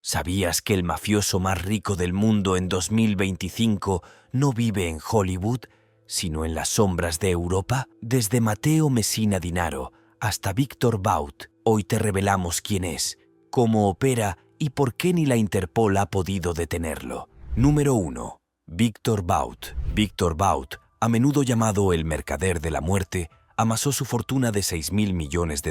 ¿Sabías que el mafioso más rico del mundo en 2025 no vive en Hollywood, sino en las sombras de Europa? Desde Matteo Messina Denaro hasta Víctor Bout, hoy te revelamos quién es, cómo opera y por qué ni la Interpol ha podido detenerlo. Número 1. Víctor Bout. Víctor Bout, a menudo llamado el mercader de la muerte, amasó su fortuna de $6.000 millones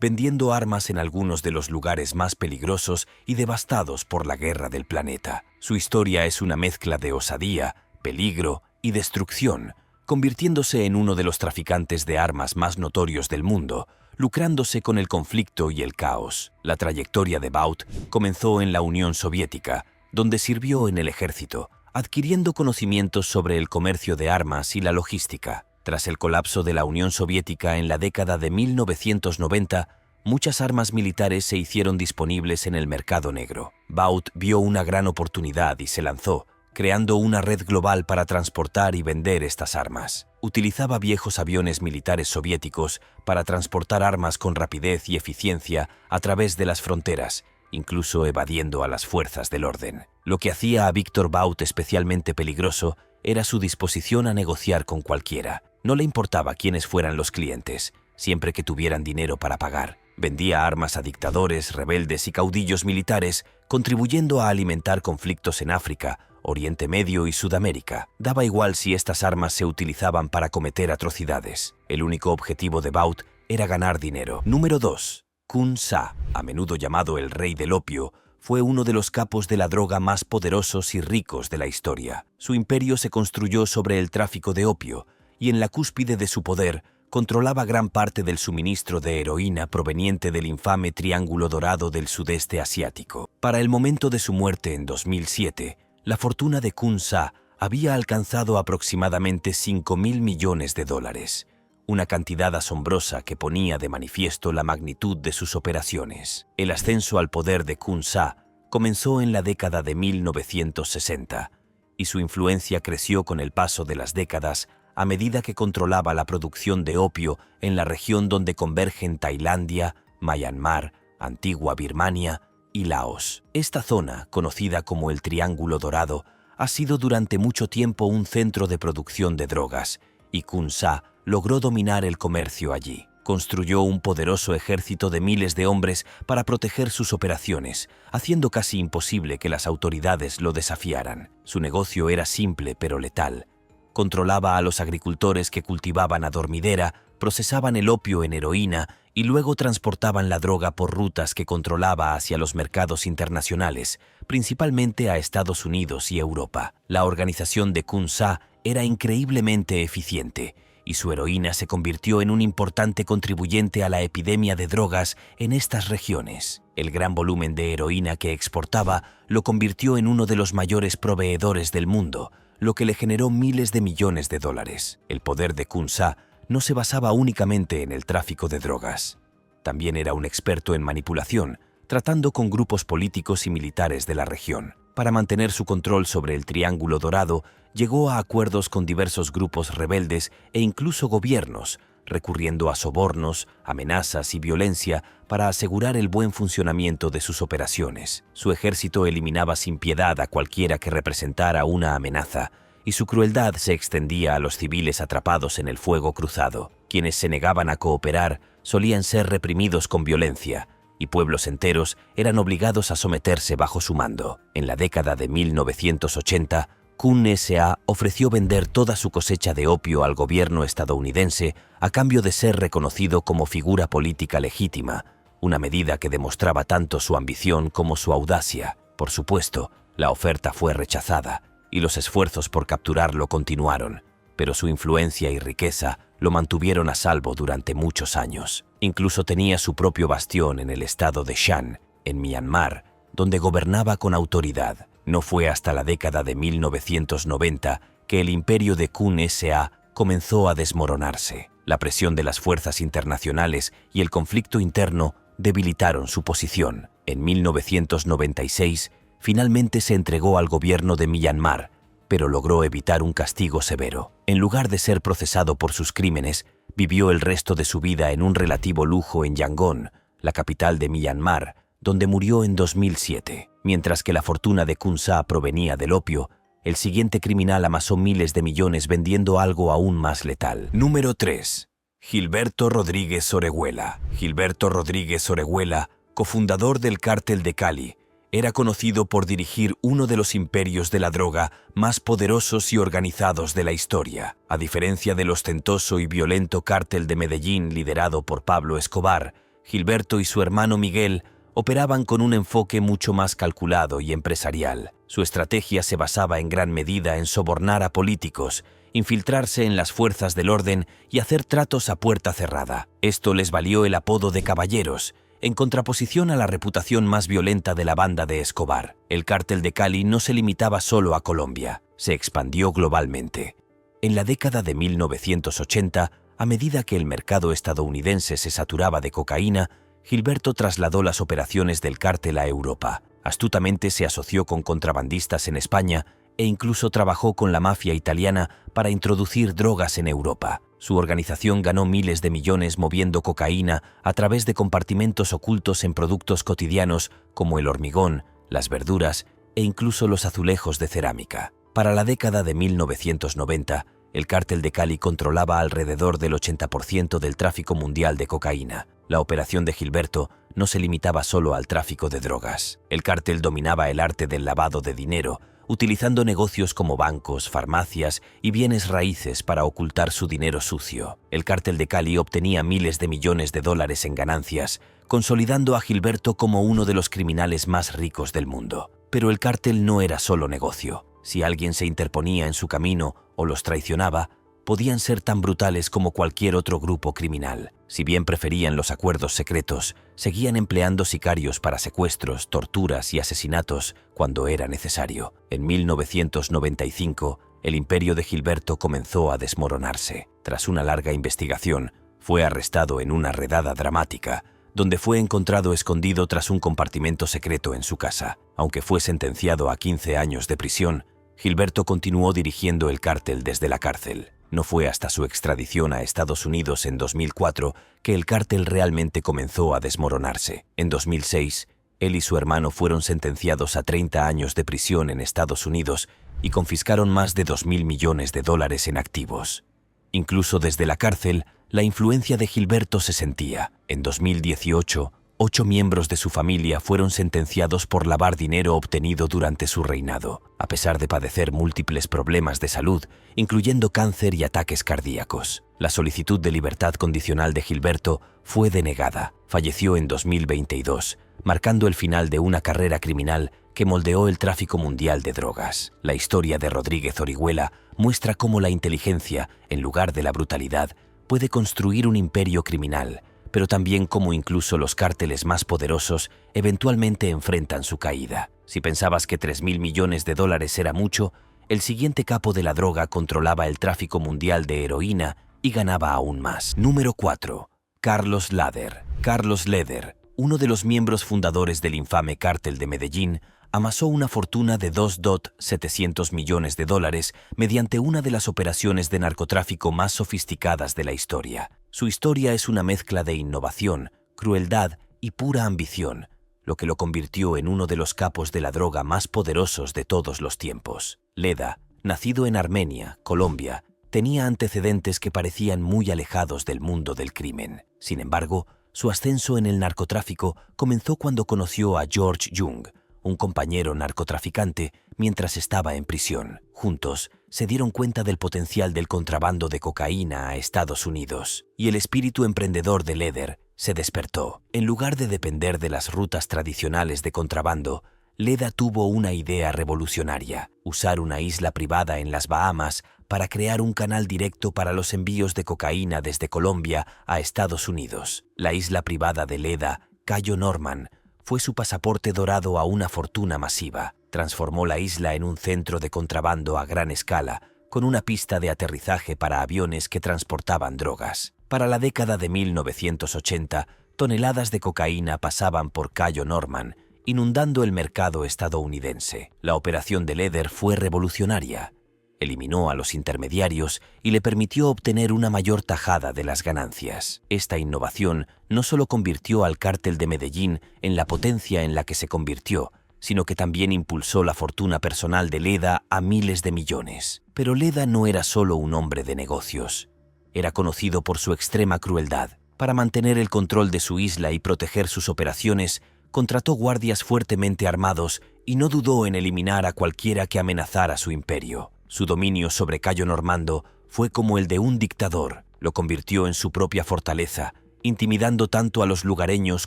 vendiendo armas en algunos de los lugares más peligrosos y devastados por la guerra del planeta. Su historia es una mezcla de osadía, peligro y destrucción, convirtiéndose en uno de los traficantes de armas más notorios del mundo, lucrándose con el conflicto y el caos. La trayectoria de Bout comenzó en la Unión Soviética, donde sirvió en el ejército, adquiriendo conocimientos sobre el comercio de armas y la logística. Tras el colapso de la Unión Soviética en la década de 1990, muchas armas militares se hicieron disponibles en el mercado negro. Bout vio una gran oportunidad y se lanzó, creando una red global para transportar y vender estas armas. Utilizaba viejos aviones militares soviéticos para transportar armas con rapidez y eficiencia a través de las fronteras, incluso evadiendo a las fuerzas del orden. Lo que hacía a Víctor Bout especialmente peligroso era su disposición a negociar con cualquiera. No le importaba quiénes fueran los clientes, siempre que tuvieran dinero para pagar. Vendía armas a dictadores, rebeldes y caudillos militares, contribuyendo a alimentar conflictos en África, Oriente Medio y Sudamérica. Daba igual si estas armas se utilizaban para cometer atrocidades. El único objetivo de Bout era ganar dinero. Número 2. Kun Sa, a menudo llamado el rey del opio, fue uno de los capos de la droga más poderosos y ricos de la historia. Su imperio se construyó sobre el tráfico de opio, y en la cúspide de su poder controlaba gran parte del suministro de heroína proveniente del infame Triángulo Dorado del sudeste asiático. Para el momento de su muerte en 2007, la fortuna de Kun Sa había alcanzado aproximadamente $5.000 millones, una cantidad asombrosa que ponía de manifiesto la magnitud de sus operaciones. El ascenso al poder de Kun Sa comenzó en la década de 1960, y su influencia creció con el paso de las décadas a medida que controlaba la producción de opio en la región donde convergen Tailandia, Myanmar, Antigua Birmania y Laos. Esta zona, conocida como el Triángulo Dorado, ha sido durante mucho tiempo un centro de producción de drogas, y Kun Sa logró dominar el comercio allí. Construyó un poderoso ejército de miles de hombres para proteger sus operaciones, haciendo casi imposible que las autoridades lo desafiaran. Su negocio era simple pero letal. Controlaba a los agricultores que cultivaban adormidera, procesaban el opio en heroína y luego transportaban la droga por rutas que controlaba hacia los mercados internacionales, principalmente a Estados Unidos y Europa. La organización de Kun Sa era increíblemente eficiente, y su heroína se convirtió en un importante contribuyente a la epidemia de drogas en estas regiones. El gran volumen de heroína que exportaba lo convirtió en uno de los mayores proveedores del mundo, lo que le generó miles de millones de dólares. El poder de Kun Sa no se basaba únicamente en el tráfico de drogas. También era un experto en manipulación, tratando con grupos políticos y militares de la región. Para mantener su control sobre el Triángulo Dorado, llegó a acuerdos con diversos grupos rebeldes e incluso gobiernos, recurriendo a sobornos, amenazas y violencia para asegurar el buen funcionamiento de sus operaciones. Su ejército eliminaba sin piedad a cualquiera que representara una amenaza, y su crueldad se extendía a los civiles atrapados en el fuego cruzado. Quienes se negaban a cooperar solían ser reprimidos con violencia, y pueblos enteros eran obligados a someterse bajo su mando. En la década de 1980, Kun S.A. ofreció vender toda su cosecha de opio al gobierno estadounidense a cambio de ser reconocido como figura política legítima, una medida que demostraba tanto su ambición como su audacia. Por supuesto, la oferta fue rechazada, y los esfuerzos por capturarlo continuaron, pero su influencia y riqueza lo mantuvieron a salvo durante muchos años. Incluso tenía su propio bastión en el estado de Shan, en Myanmar, donde gobernaba con autoridad. No fue hasta la década de 1990 que el imperio de Kun S.A. comenzó a desmoronarse. La presión de las fuerzas internacionales y el conflicto interno debilitaron su posición. En 1996, finalmente se entregó al gobierno de Myanmar, pero logró evitar un castigo severo. En lugar de ser procesado por sus crímenes, vivió el resto de su vida en un relativo lujo en Yangon, la capital de Myanmar, donde murió en 2007. Mientras que la fortuna de Kun Sa provenía del opio, el siguiente criminal amasó miles de millones vendiendo algo aún más letal. Número 3. Gilberto Rodríguez Orejuela. Gilberto Rodríguez Orejuela, cofundador del Cártel de Cali, era conocido por dirigir uno de los imperios de la droga más poderosos y organizados de la historia. A diferencia del ostentoso y violento Cártel de Medellín liderado por Pablo Escobar, Gilberto y su hermano Miguel operaban con un enfoque mucho más calculado y empresarial. Su estrategia se basaba en gran medida en sobornar a políticos, infiltrarse en las fuerzas del orden y hacer tratos a puerta cerrada. Esto les valió el apodo de caballeros, en contraposición a la reputación más violenta de la banda de Escobar. El Cártel de Cali no se limitaba solo a Colombia, se expandió globalmente. En la década de 1980, a medida que el mercado estadounidense se saturaba de cocaína, Gilberto trasladó las operaciones del cártel a Europa. Astutamente se asoció con contrabandistas en España e incluso trabajó con la mafia italiana para introducir drogas en Europa. Su organización ganó miles de millones moviendo cocaína a través de compartimentos ocultos en productos cotidianos como el hormigón, las verduras e incluso los azulejos de cerámica. Para la década de 1990, el Cártel de Cali controlaba alrededor del 80% del tráfico mundial de cocaína. La operación de Gilberto no se limitaba solo al tráfico de drogas. El cártel dominaba el arte del lavado de dinero, utilizando negocios como bancos, farmacias y bienes raíces para ocultar su dinero sucio. El Cártel de Cali obtenía miles de millones de dólares en ganancias, consolidando a Gilberto como uno de los criminales más ricos del mundo. Pero el cártel no era solo negocio. Si alguien se interponía en su camino o los traicionaba, podían ser tan brutales como cualquier otro grupo criminal. Si bien preferían los acuerdos secretos, seguían empleando sicarios para secuestros, torturas y asesinatos cuando era necesario. En 1995, el imperio de Gilberto comenzó a desmoronarse. Tras una larga investigación, fue arrestado en una redada dramática, donde fue encontrado escondido tras un compartimento secreto en su casa. Aunque fue sentenciado a 15 años de prisión, Gilberto continuó dirigiendo el cártel desde la cárcel. No fue hasta su extradición a Estados Unidos en 2004 que el cártel realmente comenzó a desmoronarse. En 2006, él y su hermano fueron sentenciados a 30 años de prisión en Estados Unidos y confiscaron más de 2.000 millones de dólares en activos. Incluso desde la cárcel, la influencia de Gilberto se sentía. En 2018, 8 miembros de su familia fueron sentenciados por lavar dinero obtenido durante su reinado, a pesar de padecer múltiples problemas de salud, incluyendo cáncer y ataques cardíacos. La solicitud de libertad condicional de Gilberto fue denegada. Falleció en 2022, marcando el final de una carrera criminal que moldeó el tráfico mundial de drogas. La historia de Rodríguez Orejuela muestra cómo la inteligencia, en lugar de la brutalidad, puede construir un imperio criminal, pero también cómo incluso los cárteles más poderosos eventualmente enfrentan su caída. Si pensabas que 3.000 millones de dólares era mucho, el siguiente capo de la droga controlaba el tráfico mundial de heroína y ganaba aún más. Número 4. Carlos Leder. Carlos Leder, uno de los miembros fundadores del infame Cártel de Medellín, amasó una fortuna de 2.700 millones de dólares mediante una de las operaciones de narcotráfico más sofisticadas de la historia. Su historia es una mezcla de innovación, crueldad y pura ambición, lo que lo convirtió en uno de los capos de la droga más poderosos de todos los tiempos. Leda, nacido en Armenia, Colombia, tenía antecedentes que parecían muy alejados del mundo del crimen. Sin embargo, su ascenso en el narcotráfico comenzó cuando conoció a George Jung, un compañero narcotraficante, mientras estaba en prisión. Juntos, se dieron cuenta del potencial del contrabando de cocaína a Estados Unidos, y el espíritu emprendedor de Leder se despertó. En lugar de depender de las rutas tradicionales de contrabando, Leda tuvo una idea revolucionaria: usar una isla privada en las Bahamas para crear un canal directo para los envíos de cocaína desde Colombia a Estados Unidos. La isla privada de Leda, Cayo Norman, fue su pasaporte dorado a una fortuna masiva. Transformó la isla en un centro de contrabando a gran escala, con una pista de aterrizaje para aviones que transportaban drogas. Para la década de 1980, toneladas de cocaína pasaban por Cayo Norman, inundando el mercado estadounidense. La operación de Leder fue revolucionaria. eliminó a los intermediarios y le permitió obtener una mayor tajada de las ganancias. Esta innovación no solo convirtió al cártel de Medellín en la potencia en la que se convirtió, sino que también impulsó la fortuna personal de Leda a miles de millones. Pero Leda no era solo un hombre de negocios. Era conocido por su extrema crueldad. Para mantener el control de su isla y proteger sus operaciones, contrató guardias fuertemente armados y no dudó en eliminar a cualquiera que amenazara su imperio. Su dominio sobre Cayo Normando fue como el de un dictador. Lo convirtió en su propia fortaleza, intimidando tanto a los lugareños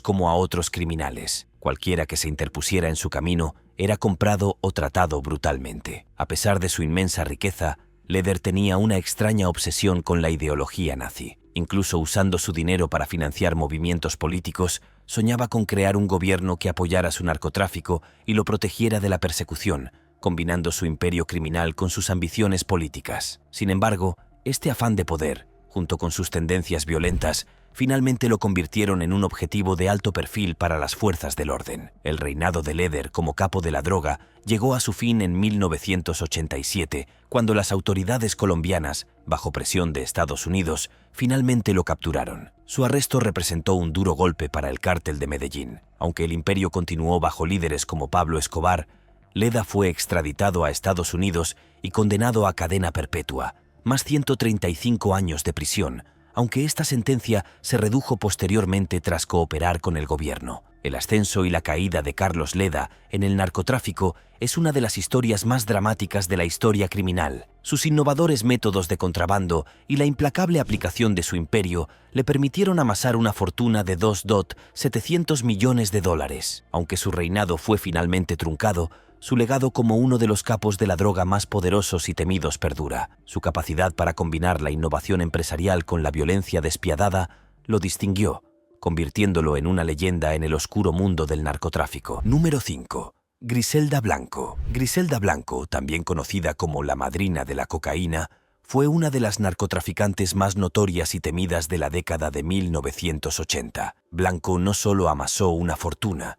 como a otros criminales. Cualquiera que se interpusiera en su camino era comprado o tratado brutalmente. A pesar de su inmensa riqueza, Leder tenía una extraña obsesión con la ideología nazi. Incluso usando su dinero para financiar movimientos políticos, soñaba con crear un gobierno que apoyara su narcotráfico y lo protegiera de la persecución, combinando su imperio criminal con sus ambiciones políticas. Sin embargo, este afán de poder, junto con sus tendencias violentas, finalmente lo convirtieron en un objetivo de alto perfil para las fuerzas del orden. El reinado de Leder como capo de la droga llegó a su fin en 1987, cuando las autoridades colombianas, bajo presión de Estados Unidos, finalmente lo capturaron. Su arresto representó un duro golpe para el cártel de Medellín. Aunque el imperio continuó bajo líderes como Pablo Escobar, Leda fue extraditado a Estados Unidos y condenado a cadena perpetua, más 135 años de prisión, aunque esta sentencia se redujo posteriormente tras cooperar con el gobierno. El ascenso y la caída de Carlos Leda en el narcotráfico es una de las historias más dramáticas de la historia criminal. Sus innovadores métodos de contrabando y la implacable aplicación de su imperio le permitieron amasar una fortuna de $700 millones. Aunque su reinado fue finalmente truncado, su legado como uno de los capos de la droga más poderosos y temidos perdura. Su capacidad para combinar la innovación empresarial con la violencia despiadada lo distinguió, convirtiéndolo en una leyenda en el oscuro mundo del narcotráfico. Número 5. Griselda Blanco. Griselda Blanco, también conocida como la madrina de la cocaína, fue una de las narcotraficantes más notorias y temidas de la década de 1980. Blanco no solo amasó una fortuna,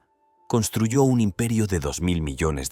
construyó un imperio de $2.000 millones,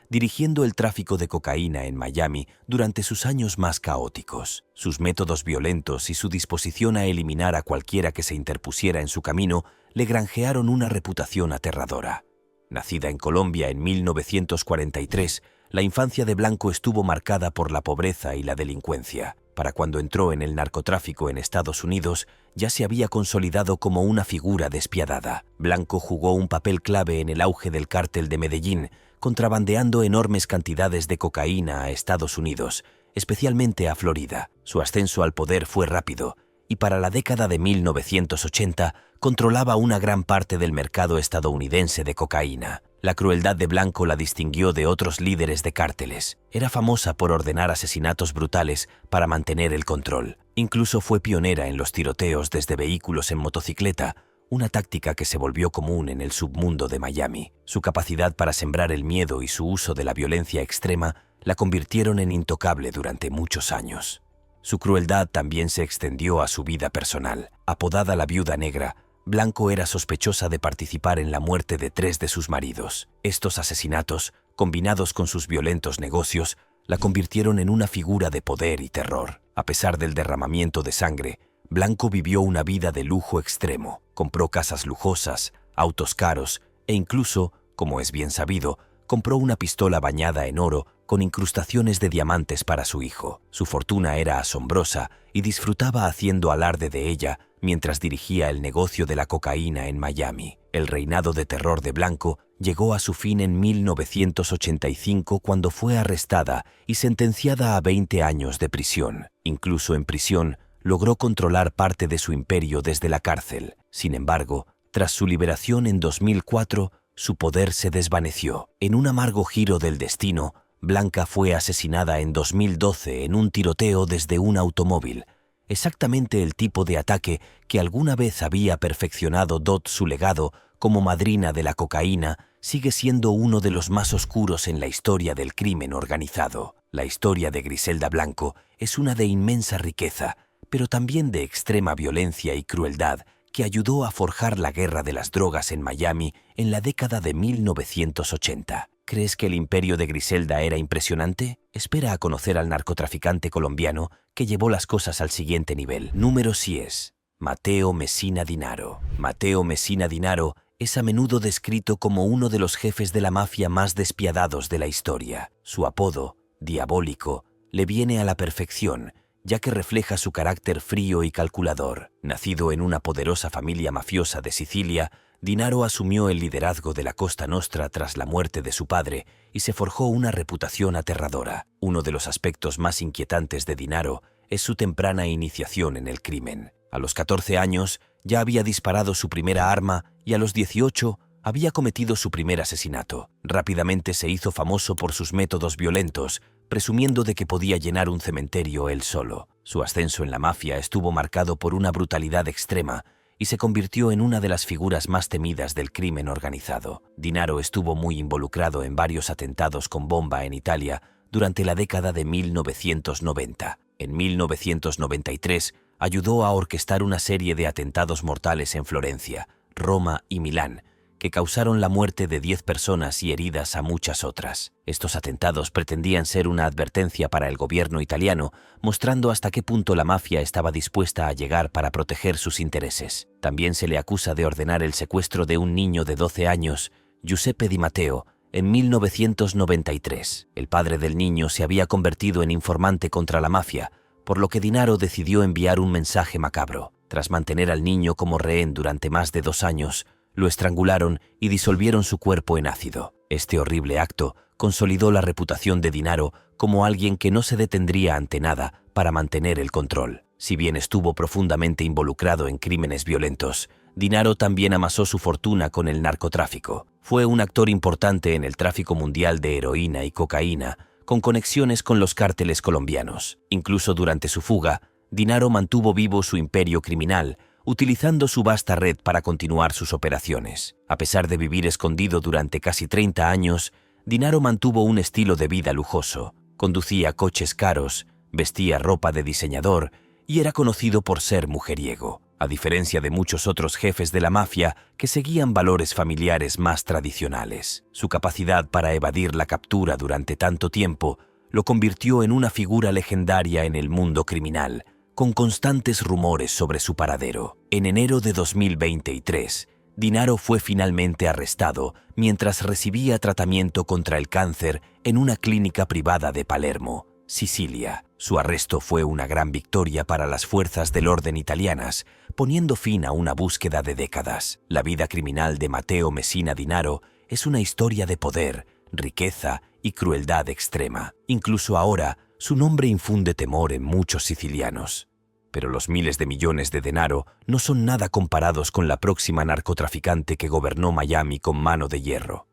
dirigiendo el tráfico de cocaína en Miami durante sus años más caóticos. Sus métodos violentos y su disposición a eliminar a cualquiera que se interpusiera en su camino le granjearon una reputación aterradora. Nacida en Colombia en 1943, la infancia de Blanco estuvo marcada por la pobreza y la delincuencia. Para cuando entró en el narcotráfico en Estados Unidos, ya se había consolidado como una figura despiadada. Blanco jugó un papel clave en el auge del cártel de Medellín, contrabandeando enormes cantidades de cocaína a Estados Unidos, especialmente a Florida. Su ascenso al poder fue rápido, y para la década de 1980 controlaba una gran parte del mercado estadounidense de cocaína. La crueldad de Blanco la distinguió de otros líderes de cárteles. Era famosa por ordenar asesinatos brutales para mantener el control. Incluso fue pionera en los tiroteos desde vehículos en motocicleta, una táctica que se volvió común en el submundo de Miami. Su capacidad para sembrar el miedo y su uso de la violencia extrema la convirtieron en intocable durante muchos años. Su crueldad también se extendió a su vida personal. Apodada la Viuda Negra, Blanco era sospechosa de participar en la muerte de 3 de sus maridos. Estos asesinatos, combinados con sus violentos negocios, la convirtieron en una figura de poder y terror. A pesar del derramamiento de sangre, Blanco vivió una vida de lujo extremo. Compró casas lujosas, autos caros e incluso, como es bien sabido, compró una pistola bañada en oro con incrustaciones de diamantes para su hijo. Su fortuna era asombrosa y disfrutaba haciendo alarde de ella mientras dirigía el negocio de la cocaína en Miami. El reinado de terror de Blanco llegó a su fin en 1985 cuando fue arrestada y sentenciada a 20 años de prisión. Incluso en prisión, logró controlar parte de su imperio desde la cárcel. Sin embargo, tras su liberación en 2004, su poder se desvaneció. En un amargo giro del destino, Blanca fue asesinada en 2012 en un tiroteo desde un automóvil, exactamente el tipo de ataque que alguna vez había perfeccionado. Su legado como madrina de la cocaína sigue siendo uno de los más oscuros en la historia del crimen organizado. La historia de Griselda Blanco es una de inmensa riqueza, pero también de extrema violencia y crueldad que ayudó a forjar la guerra de las drogas en Miami en la década de 1980. ¿Crees que el imperio de Griselda era impresionante? Espera a conocer al narcotraficante colombiano que llevó las cosas al siguiente nivel. Número 6. Matteo Messina Denaro. Matteo Messina Denaro es a menudo descrito como uno de los jefes de la mafia más despiadados de la historia. Su apodo, diabólico, le viene a la perfección, ya que refleja su carácter frío y calculador. Nacido en una poderosa familia mafiosa de Sicilia, Denaro asumió el liderazgo de la Cosa Nostra tras la muerte de su padre y se forjó una reputación aterradora. Uno de los aspectos más inquietantes de Denaro es su temprana iniciación en el crimen. A los 14 años ya había disparado su primera arma y a los 18 había cometido su primer asesinato. Rápidamente se hizo famoso por sus métodos violentos, presumiendo de que podía llenar un cementerio él solo. Su ascenso en la mafia estuvo marcado por una brutalidad extrema y se convirtió en una de las figuras más temidas del crimen organizado. Denaro estuvo muy involucrado en varios atentados con bomba en Italia durante la década de 1990. En 1993 ayudó a orquestar una serie de atentados mortales en Florencia, Roma y Milán, que causaron la muerte de 10 personas y heridas a muchas otras. Estos atentados pretendían ser una advertencia para el gobierno italiano, mostrando hasta qué punto la mafia estaba dispuesta a llegar para proteger sus intereses. También se le acusa de ordenar el secuestro de un niño de 12 años, Giuseppe Di Matteo, en 1993. El padre del niño se había convertido en informante contra la mafia, por lo que Denaro decidió enviar un mensaje macabro. Tras mantener al niño como rehén durante más de 2 años, lo estrangularon y disolvieron su cuerpo en ácido. Este horrible acto consolidó la reputación de Denaro como alguien que no se detendría ante nada para mantener el control. Si bien estuvo profundamente involucrado en crímenes violentos, Denaro también amasó su fortuna con el narcotráfico. Fue un actor importante en el tráfico mundial de heroína y cocaína, con conexiones con los cárteles colombianos. Incluso durante su fuga, Denaro mantuvo vivo su imperio criminal, utilizando su vasta red para continuar sus operaciones. A pesar de vivir escondido durante casi 30 años, Denaro mantuvo un estilo de vida lujoso, conducía coches caros, vestía ropa de diseñador y era conocido por ser mujeriego, a diferencia de muchos otros jefes de la mafia que seguían valores familiares más tradicionales. Su capacidad para evadir la captura durante tanto tiempo lo convirtió en una figura legendaria en el mundo criminal, con constantes rumores sobre su paradero. En enero de 2023, Denaro fue finalmente arrestado mientras recibía tratamiento contra el cáncer en una clínica privada de Palermo, Sicilia. Su arresto fue una gran victoria para las fuerzas del orden italianas, poniendo fin a una búsqueda de décadas. La vida criminal de Matteo Messina Denaro es una historia de poder, riqueza y crueldad extrema. Incluso ahora, su nombre infunde temor en muchos sicilianos. Pero los miles de millones de Denaro no son nada comparados con la próxima narcotraficante que gobernó Miami con mano de hierro.